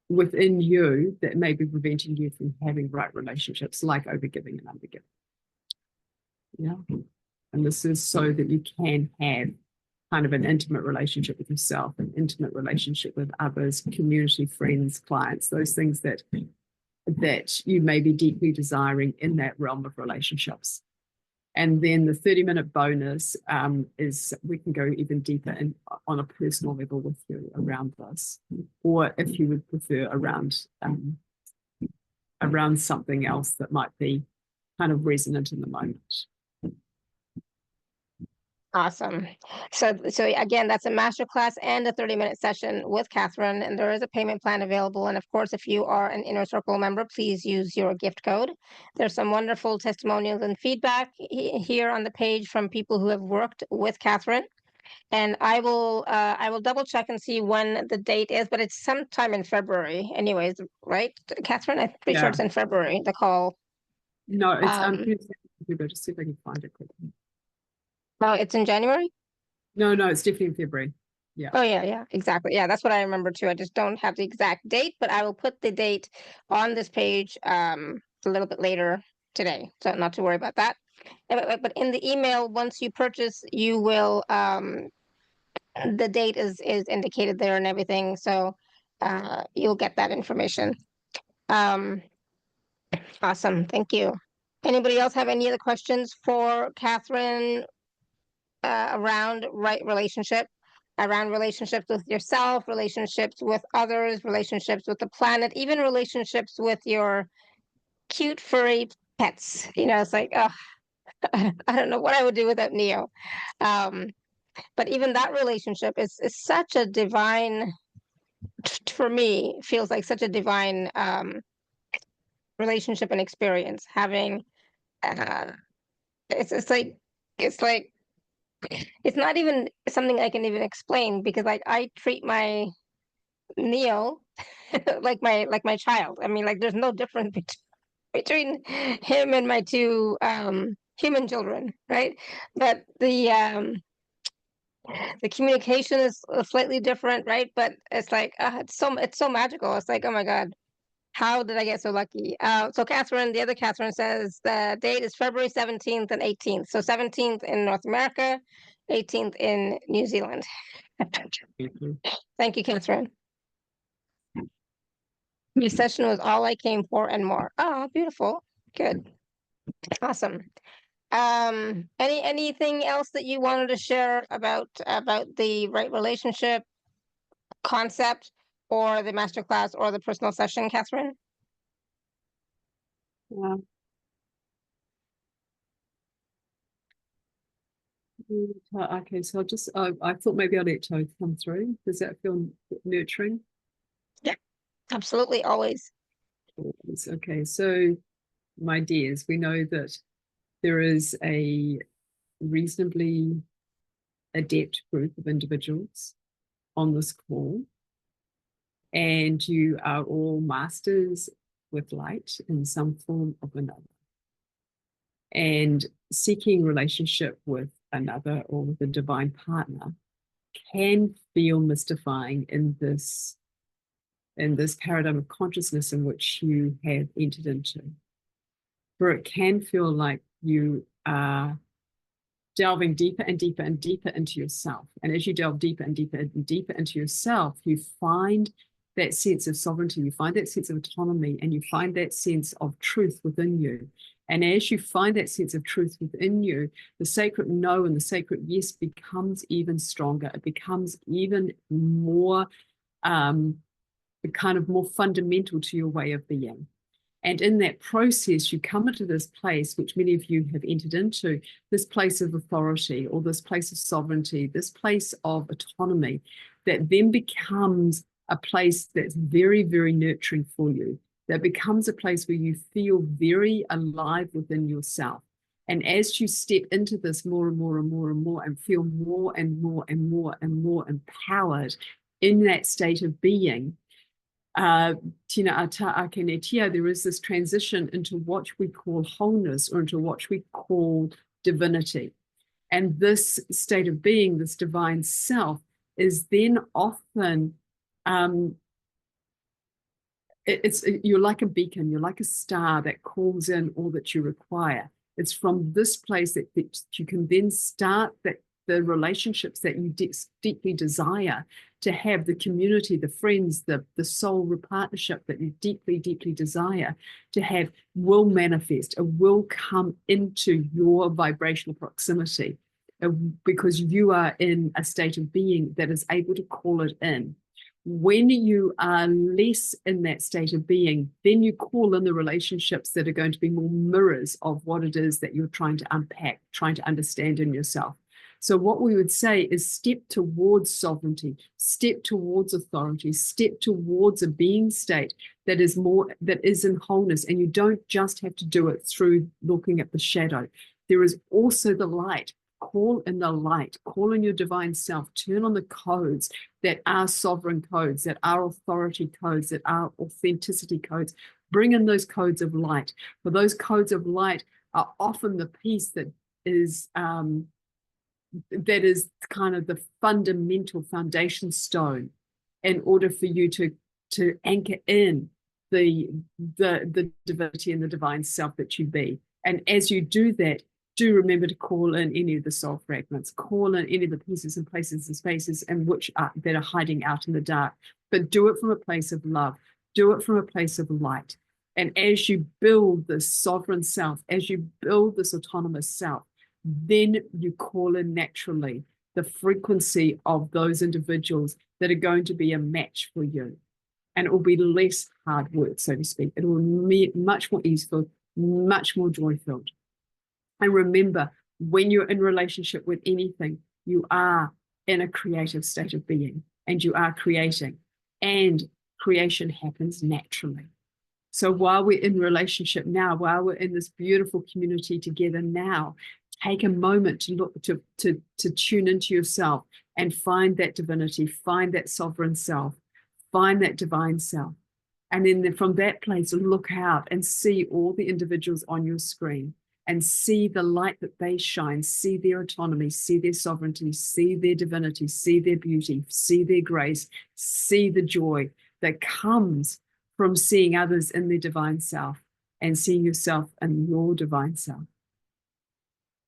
within you that may be preventing you from having right relationships, like overgiving and undergiving. Yeah. And this is so that you can have kind of an intimate relationship with yourself, an intimate relationship with others, community, friends, clients, those things that you may be deeply desiring in that realm of relationships. And then the 30-minute bonus is we can go even deeper on a personal level with you around this, or if you would prefer around something else that might be kind of resonant in the moment. Awesome. So again, that's a masterclass and a 30-minute session with Catherine, and there is a payment plan available. And of course, if you are an Inner Circle member, please use your gift code. There's some wonderful testimonials and feedback here on the page from people who have worked with Catherine. And I will double check and see when the date is, but it's sometime in February anyways, right, Catherine? I'm pretty sure Yeah. it's in February, the call. No, it's Um, just see if I can find it quickly. Oh, it's in January? No, it's definitely in February. Yeah. Oh, yeah, exactly. Yeah, that's what I remember too. I just don't have the exact date, but I will put the date on this page a little bit later today, so not to worry about that. But in the email, once you purchase, you will the date is indicated there and everything, so you'll get that information. Awesome, thank you. Anybody else have any other questions for Catherine around around relationships with yourself, relationships with others, relationships with the planet, even relationships with your cute furry pets? It's like, oh, I don't know what I would do without Neo. But even that relationship is such a divine, for me, feels like such a divine relationship and experience. Having it's like it's like it's not even something I can even explain, because like I treat my Neo like my child. I mean, like there's no difference between him and my two human children, right? But the communication is slightly different, right? But it's like it's so magical. It's like, oh my God, how did I get so lucky? So Catherine, the other Catherine, says the date is February 17th and 18th. So 17th in North America, 18th in New Zealand. Thank you, Catherine. Your session was all I came for and more. Oh, beautiful. Good. Awesome. Anything else that you wanted to share about the right relationship concept, or the masterclass, or the personal session, Catherine? Yeah. Okay, so I thought maybe I'd let Toad come through. Does that feel nurturing? Yeah, absolutely, always. Okay, so my dears, we know that there is a reasonably adept group of individuals on this call, and you are all masters with light in some form of another. And seeking relationship with another or with a divine partner can feel mystifying in this paradigm of consciousness in which you have entered into. For it can feel like you are delving deeper and deeper and deeper into yourself. And as you delve deeper and deeper and deeper into yourself, you find that sense of sovereignty, you find that sense of autonomy, and you find that sense of truth within you. And as you find that sense of truth within you, the sacred no and the sacred yes becomes even stronger. It becomes even more kind of more fundamental to your way of being. And in that process, you come into this place, which many of you have entered into, this place of authority, or this place of sovereignty, this place of autonomy, that then becomes a place that's very, very nurturing for you. That becomes a place where you feel very alive within yourself. And as you step into this more and more and more and more, and feel more and more and more and more empowered in that state of being, Tina ata akenetia, there is this transition into what we call wholeness, or into what we call divinity. And this state of being, this divine self, is then often you're like a beacon, you're like a star that calls in all that you require. It's from this place that you can then start the relationships that you deeply desire to have, the community, the friends, the soul partnership that you deeply, deeply desire to have will manifest. It will come into your vibrational proximity because you are in a state of being that is able to call it in. When you are less in that state of being, then you call in the relationships that are going to be more mirrors of what it is that you're trying to unpack, trying to understand in yourself. So what we would say is step towards sovereignty, step towards authority, step towards a being state that is in wholeness. And you don't just have to do it through looking at the shadow. There is also the light call in the light, call in your divine self, turn on the codes that are sovereign codes, that are authority codes, that are authenticity codes. Bring in those codes of light. For those codes of light are often the piece that is kind of the fundamental foundation stone in order for you to anchor in the divinity and the divine self that you be. And as you do that, do remember to call in any of the soul fragments, call in any of the pieces and places and spaces that are hiding out in the dark, but do it from a place of love, do it from a place of light. And as you build this sovereign self, as you build this autonomous self, then you call in naturally the frequency of those individuals that are going to be a match for you. And it will be less hard work, so to speak. It will be much more easeful, much more joy-filled. And remember, when you're in relationship with anything, you are in a creative state of being, and you are creating, and creation happens naturally. So while we're in relationship now, while we're in this beautiful community together now, take a moment to look to tune into yourself and find that divinity, find that sovereign self, find that divine self. And then from that place, look out and see all the individuals on your screen and see the light that they shine, see their autonomy, see their sovereignty, see their divinity, see their beauty, see their grace, see the joy that comes from seeing others in their divine self and seeing yourself in your divine self.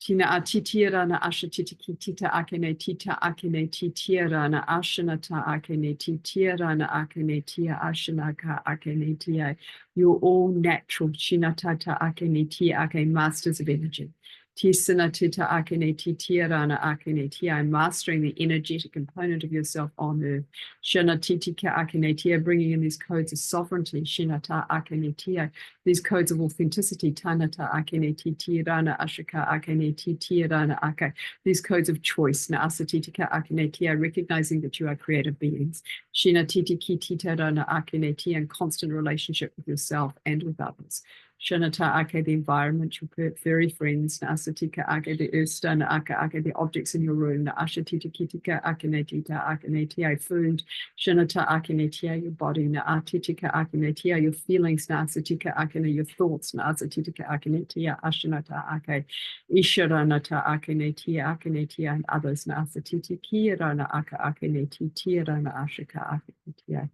Tina atitira na asha titiki tita akene tita akene titira na ashana ta akene titira na akene tia ashana ka akene tia. You're all natural. Shinatata akene tia ake masters of energy. Tisana tita akene titira na akene tia, mastering the energetic component of yourself on earth. Shana titika akene tia, bringing in these codes of sovereignty. Shinata akene tia, these codes of authenticity. Tanata akene titira na ashaka akene titira na ake, these codes of choice. Na asatitika akene tia, recognizing that you are creative beings. Shina titiki titara na akene tia, in constant relationship with yourself and with others. Shanata ake, the environment, your furry friends. Nasatika ake, the usta, na ake, the objects in your room. Na ashatitika akene tita akene tia, food. Shanata akene tia, your body. Na atitika akene tia, your feelings. Na asatika akene, your thoughts. Na asatitika akene tia, ashanata ake, isharanata akene tia, and others. Na asatiki rana akene tia, na ashaka akene tia,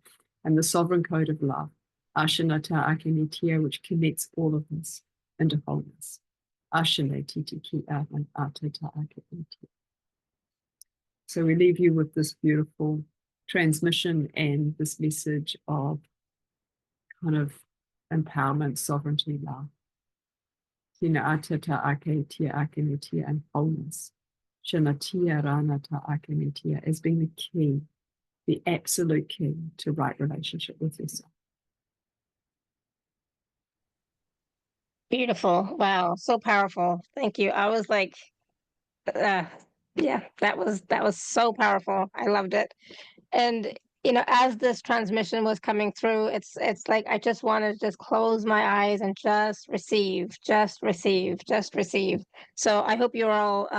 and the sovereign code of love. Ashanata akene tia, which connects all of us into wholeness. Ashane titiki and atata akene tia. So we leave you with this beautiful transmission and this message of kind of empowerment, sovereignty, love. Tina atata ake tia akene tia, and wholeness. Shanatia ranata akene tia, as being the key, the absolute key to right relationship with yourself. Beautiful. Wow. So powerful. Thank you. I was like, yeah, that was so powerful. I loved it. And as this transmission was coming through, it's like I just wanted to just close my eyes and just receive, just receive, just receive. So I hope you're all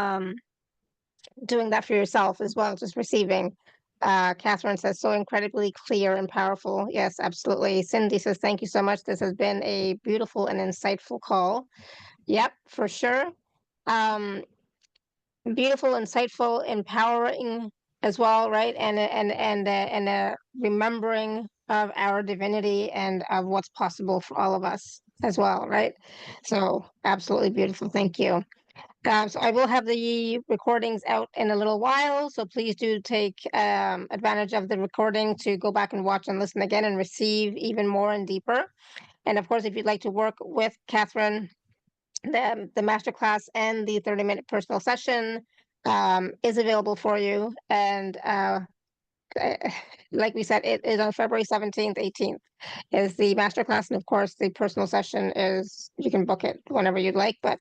doing that for yourself as well, just receiving. Catherine says, so incredibly clear and powerful. Yes, absolutely. Cindy says, thank you so much. This has been a beautiful and insightful call. Yep, for sure. Beautiful, insightful, empowering as well, right? And remembering of our divinity and of what's possible for all of us as well, right? So absolutely beautiful. Thank you. So I will have the recordings out in a little while, so please do take advantage of the recording to go back and watch and listen again and receive even more and deeper. And of course, if you'd like to work with Catherine, the masterclass and the 30-minute personal session is available for you. And like we said, it is on February 17th, 18th is the masterclass. And of course, the personal session is, you can book it whenever you'd like, but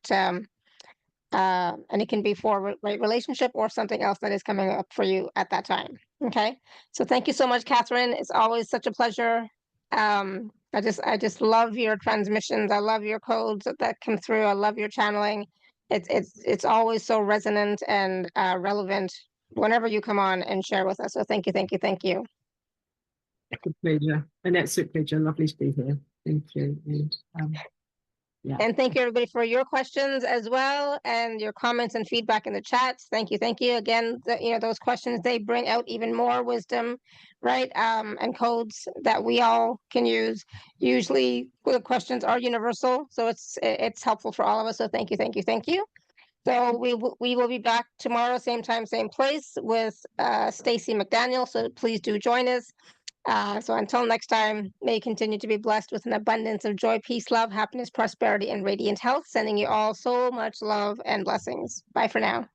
and it can be for right relationship or something else that is coming up for you at that time. Okay. So thank you so much, Catherine. It's always such a pleasure. I just love your transmissions. I love your codes that come through. I love your channeling. it's always so resonant and relevant whenever you come on and share with us. So thank you, thank you, thank you. It's a pleasure, an absolute pleasure. Lovely to be here. Thank you. And yeah. And thank you everybody for your questions as well, and your comments and feedback in the chat. Thank you, thank you again. Those questions, they bring out even more wisdom, right? And codes that we all can use. Usually the questions are universal, so it's helpful for all of us. So thank you, thank you, thank you. So we will be back tomorrow, same time, same place, with Stacey McDaniel. So please do join us. So until next time, may you continue to be blessed with an abundance of joy, peace, love, happiness, prosperity, and radiant health. Sending you all so much love and blessings. Bye for now.